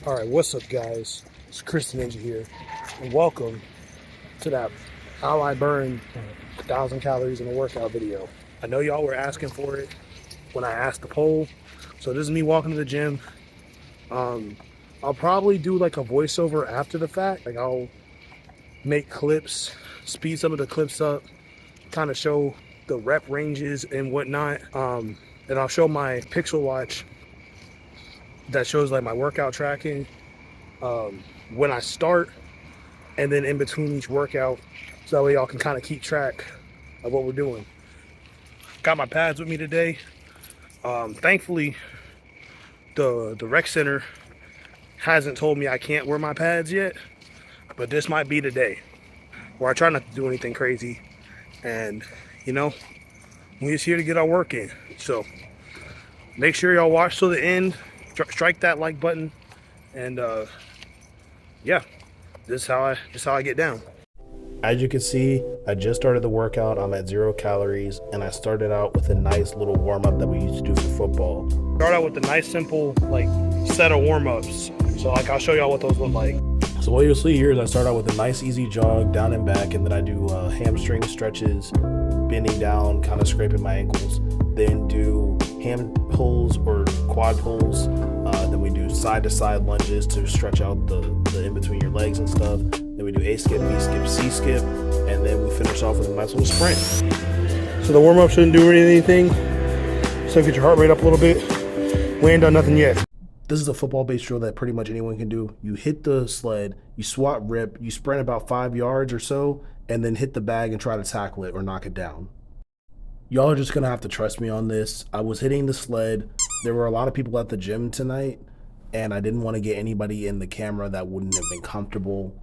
All right, what's up, guys? It's Chris the Ninja here, and welcome to that how I burn 1,000 calories in a workout video. I know y'all were asking for it when I asked the poll, so this is me walking to the gym. I'll probably do like a voiceover after the fact. Like I'll make clips, speed some of the clips up, kind of show the rep ranges and whatnot. And I'll show my Pixel Watch that shows like my workout tracking when I start and then in between each workout, so that way y'all can kind of keep track of what we're doing. Got my pads with me today. Thankfully the rec center hasn't told me I can't wear my pads yet, but this might be the day where I try not to do anything crazy, and you know, we're just here to get our work in. So make sure y'all watch till the end, strike that like button, and yeah, this is how I get down. As you can see, I just started the workout. I'm at 0 calories, and I started out with a nice little warm-up that we used to do for football. Start out with a nice simple like set of warm-ups. So like I'll show y'all what those look like. So what you'll see here is I start out with a nice easy jog down and back, and then I do hamstring stretches, bending down, kind of scraping my ankles. Then do ham pulls or quad pulls. Then we do side to side lunges to stretch out the in between your legs and stuff. Then we do A skip, B skip, C skip, and then we finish off with a nice little sprint. So the warm up shouldn't do anything. So get your heart rate up a little bit. We ain't done nothing yet. This is a football-based drill that pretty much anyone can do. You hit the sled, you squat rip, you sprint about 5 yards or so, and then hit the bag and try to tackle it or knock it down. Y'all are just gonna have to trust me on this. I was hitting the sled. There were a lot of people at the gym tonight, and I didn't want to get anybody in the camera that wouldn't have been comfortable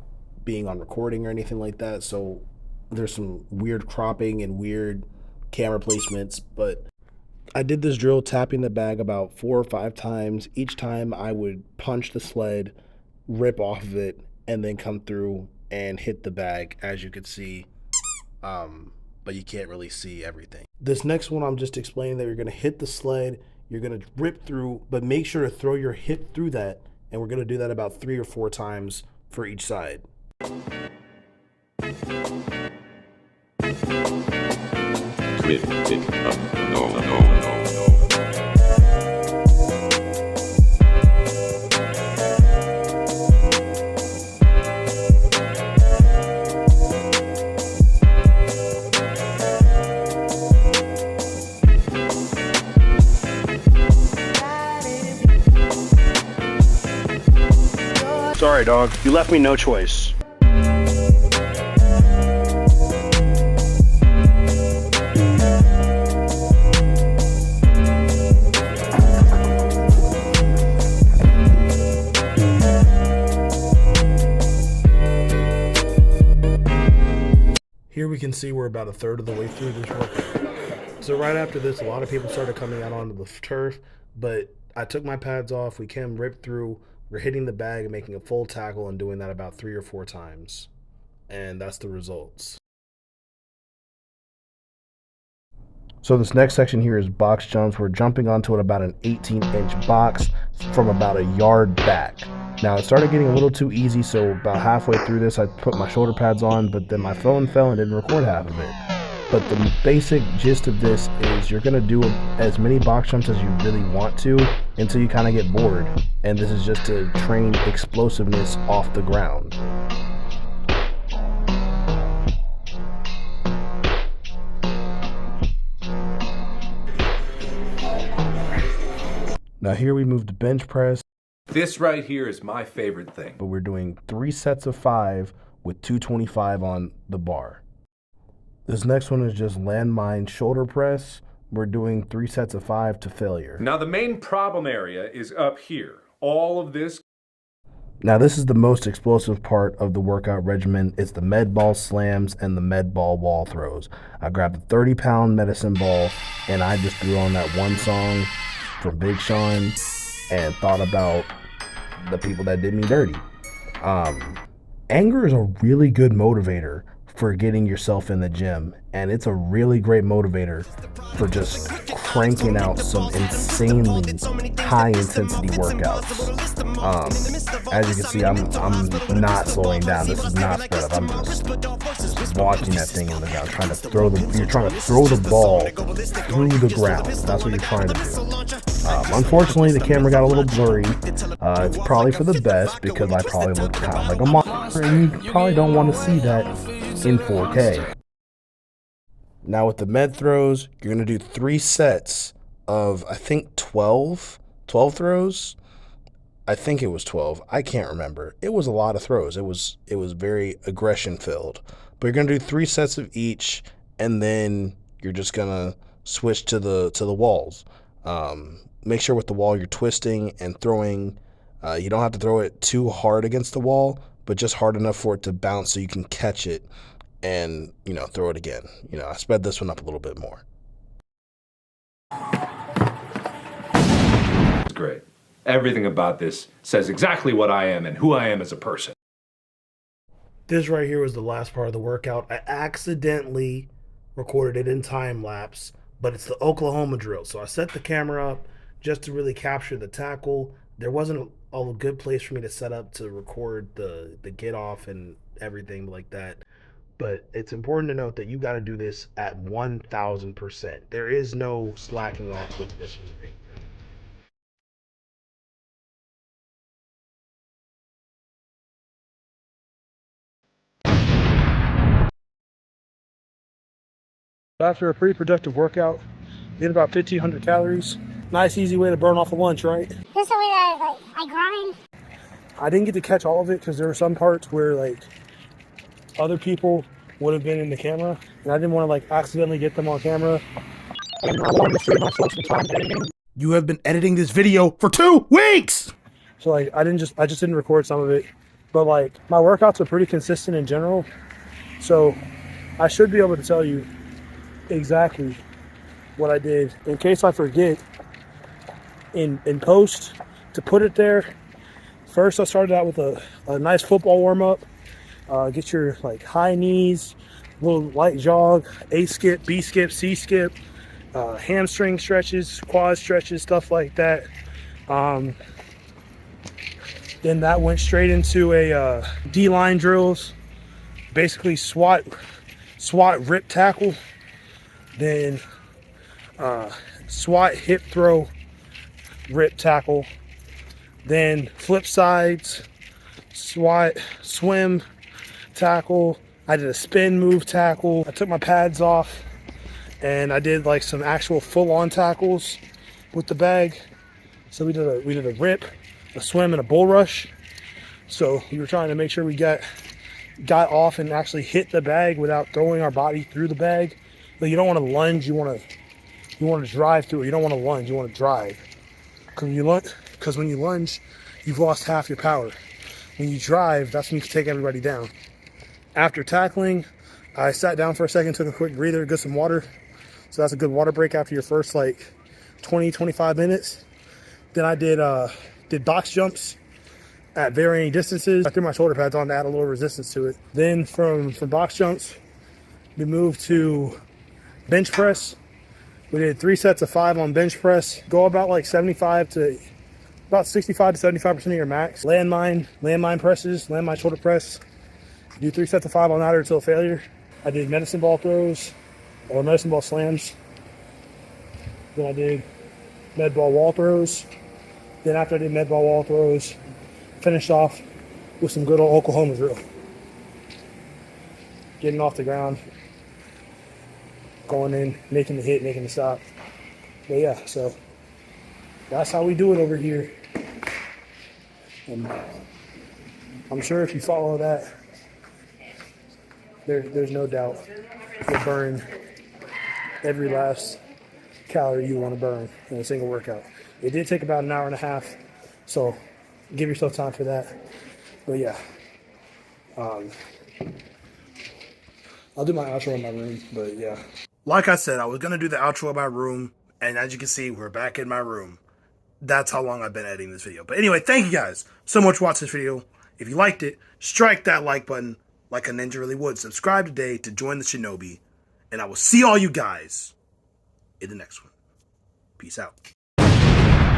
being on recording or anything like that. So there's some weird cropping and weird camera placements, but I did this drill tapping the bag about 4 or 5 times. Each time I would punch the sled, rip off of it, and then come through and hit the bag, as you could see. But you can't really see everything. This next one, I'm just explaining that you're gonna hit the sled, you're gonna rip through, but make sure to throw your hip through that, and we're gonna do that about 3 or 4 times for each side. Sorry, dog. You left me no choice. Here we can see we're about 1/3 of the way through this workout. So right after this, a lot of people started coming out onto the turf, but I took my pads off, we came ripped through, we're hitting the bag and making a full tackle and doing that about 3 or 4 times. And that's the results. So this next section here is box jumps. We're jumping onto it about an 18-inch box from about a yard back. Now it started getting a little too easy, so about halfway through this I put my shoulder pads on, but then my phone fell and didn't record half of it. But the basic gist of this is you're gonna do as many box jumps as you really want to until you kind of get bored. And this is just to train explosiveness off the ground. Now here we move to bench press. This right here is my favorite thing. But we're doing 3 sets of 5 with 225 on the bar. This next one is just landmine shoulder press. We're doing 3 sets of 5 to failure. Now the main problem area is up here. All of this. Now this is the most explosive part of the workout regimen. It's the med ball slams and the med ball wall throws. I grabbed a 30-pound medicine ball and I just threw on that one song from Big Sean and thought about the people that did me dirty. Anger is a really good motivator for getting yourself in the gym, and it's a really great motivator for just cranking out some insanely high intensity workouts. As you can see, I'm not slowing down. This is not sped up. I'm just watching that thing in the ground, trying to throw you're trying to throw the ball through the ground. That's what you're trying to do. Unfortunately, the camera got a little blurry. It's probably for the best because I probably look kind of like a monster, and you probably don't want to see that in 4K. Now with the med throws, you're going to do 3 sets of, I think, 12 throws. I think it was 12. I can't remember. It was a lot of throws. It was very aggression filled. But you're going to do 3 sets of each, and then you're just going to switch to the walls. Make sure with the wall you're twisting and throwing. You don't have to throw it too hard against the wall, but just hard enough for it to bounce so you can catch it and, throw it again. I sped this one up a little bit more. It's great. Everything about this says exactly what I am and who I am as a person. This right here was the last part of the workout. I accidentally recorded it in time lapse, but it's the Oklahoma drill. So I set the camera up just to really capture the tackle. There wasn't a good place for me to set up to record the get off and everything like that. But it's important to note that you got to do this at 1,000%. There is no slacking off with this. After a pretty productive workout, did about 1,500 calories. Nice, easy way to burn off a lunch, right? This is the way that I grind. I didn't get to catch all of it because there were some parts where other people would have been in the camera, and I didn't want to accidentally get them on camera. You have been editing this video for 2 weeks! So I just didn't record some of it. But my workouts are pretty consistent in general. So I should be able to tell you exactly what I did in case I forget in post to put it there. First, I started out with a nice football warm-up. Get your high knees, little light jog, A skip, B skip, C skip, hamstring stretches, quad stretches, stuff like that. Then that went straight into a D-line drills, basically SWAT rip tackle, then SWAT hip throw rip tackle, then flip sides, SWAT swim tackle. I did a spin move tackle. I took my pads off and I did some actual full-on tackles with the bag. So we did a rip, a swim, and a bull rush. So we were trying to make sure we got off and actually hit the bag without throwing our body through the bag. But you don't want to lunge. You want to drive through it. You don't want to lunge. You want to drive. Because when you lunge, you've lost half your power. When you drive, that's when you can take everybody down. After tackling, I sat down for a second, took a quick breather, got some water. So that's a good water break after your first 20, 25 minutes. Then I did box jumps at varying distances. I threw my shoulder pads on to add a little resistance to it. Then from box jumps, we moved to bench press. We did 3 sets of 5 on bench press. Go about 65 to 75% of your max. Landmine presses, landmine shoulder press. Do 3 sets of 5 on that until failure. I did medicine ball throws or medicine ball slams. Then I did med ball wall throws. Then after I did med ball wall throws, finished off with some good old Oklahoma drill. Getting off the ground, going in, making the hit, making the stop. But yeah, so that's how we do it over here. And I'm sure if you follow that, there's no doubt you'll burn every last calorie you want to burn in a single workout. It did take about an hour and a half, so give yourself time for that. But yeah, I'll do my outro in my room, but yeah. Like I said, I was going to do the outro in my room, and as you can see, we're back in my room. That's how long I've been editing this video. But anyway, thank you guys so much for watching this video. If you liked it, strike that like button like a ninja really would. Subscribe today to join the Shinobi, and I will see all you guys in the next one. Peace out.